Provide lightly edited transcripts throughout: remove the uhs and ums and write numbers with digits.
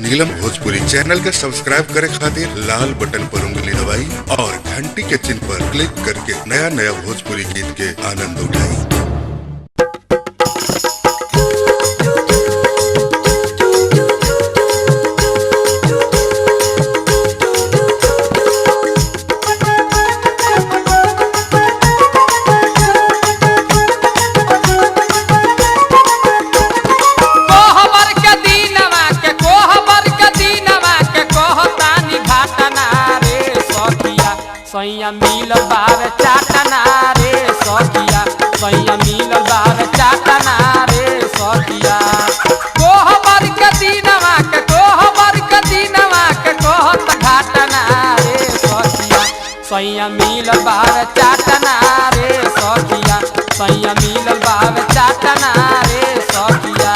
नीलम Bhojpuri channel के subscribe करे खातिर लाल बटन पर उंगली दबाई और घंटी के चिन्ह पर क्लिक करके नया नया भोजपुरी गीत के आनंद उठाई। सैया मिल बावे चाटना रे सखिया, सैया मिल बावे चाटना रे सखिया। कोहबर के दीनवा के कोहबर के दीनवा के कहत घाटना रे सखिया, सैया मिल बावे चाटना रे सखिया, सैया मिल बावे चाटना रे सखिया।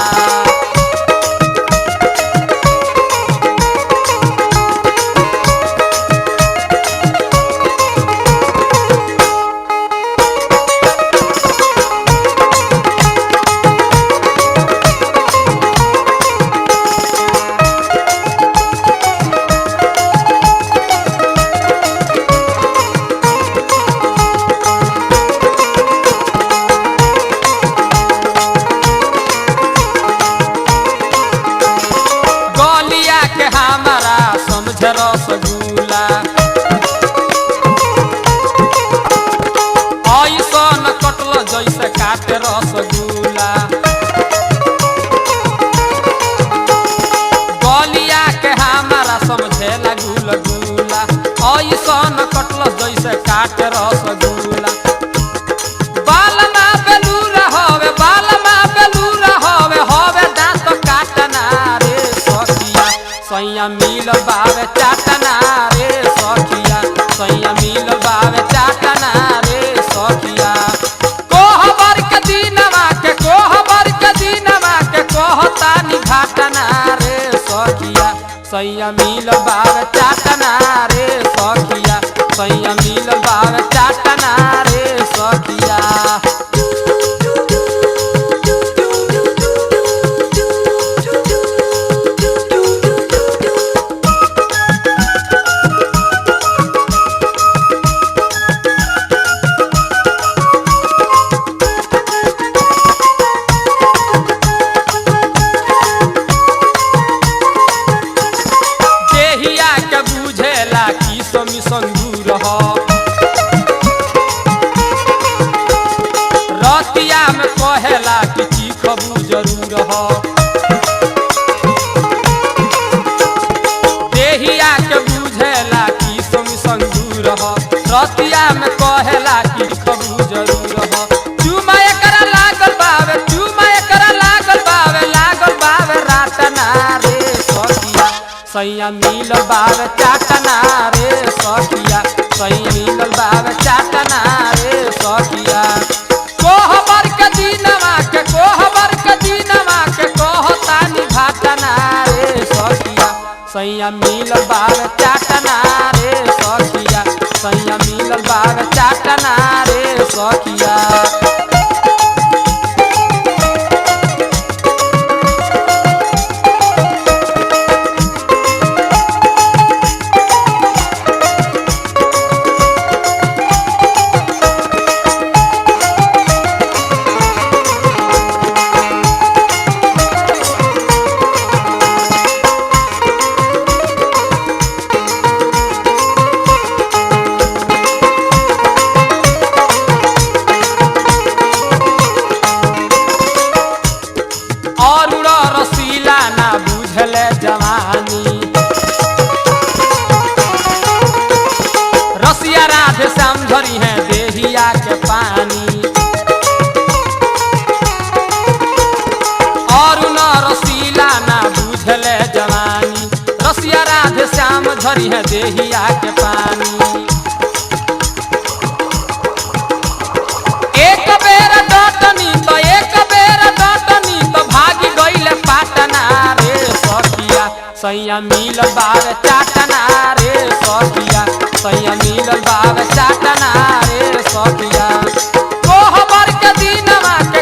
रसगुल्ला ऐसन कटल जैसे काटे रसगुल्ला, गलिया के हमारा समझेला गुलगुला, ऐसन कटल जैसे काटे रसगुल्ला। बालमा बेलूरा हवे बालमा बेलूरा हवे हवे दांत काटना रे सखिया, सैया मिल बावे चाटना रे सखिया, सैया मिल बावे चाटना रे सखिया। कोहबर के दीनवा के कोहबर के दीनवा के कहतानी घाटना रे सखिया, सैया मिल बावे चाटना रे सखिया, सैया मिल बावे चाटना रे सखिया। संगूर हो रतिया में कहेला कि चीखबू जरूर हो, देहिया के बुझेला कि संगूर हो रतिया में कहेला कि चीखबू जरूर हो। चुमा एकरा लागल बावे चुमा एकरा लागल बावे रातना रे सखिया, सैया मिल बावे चाटना रे सखिया, सैया मिल बावे चाटना रे सखिया। कोहबर के दीनवा के कोहबर के दीनवा के कहतानी घाटना रे सखिया, सैया मिल बावे चाटना रे सखिया, सैया मिल बावे चाटना रे सखिया। जवानी रसिया राधे समझरी है देहिया के पानी, और न रसीला ना बुझले जवानी, रसिया राधे श्याम झरी है देहिया के पानी। एक बेर डटनी तो भागी गईले पाटना रे सखिया, सैया मिल बावे चाटना रे सखिया, सैया मिल बावे चाटना रे सखिया। कोहबर के दीनवा के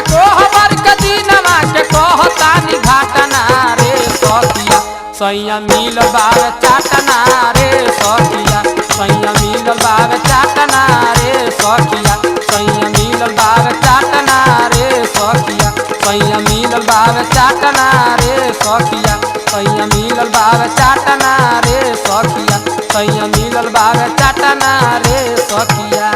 कहतानी घाटना रे सखिया, सैया मिलल बावे चाटना रे सखिया सैया मिलल बावे चाटना रे सखिया सैया मिलल बावे चाटना रे सखिया सैया मिलल बावे चाटना रे सखिया सैया मिलल बावे चाटना रे सखिया सैया मिलल बावे चाटना रे सखिया।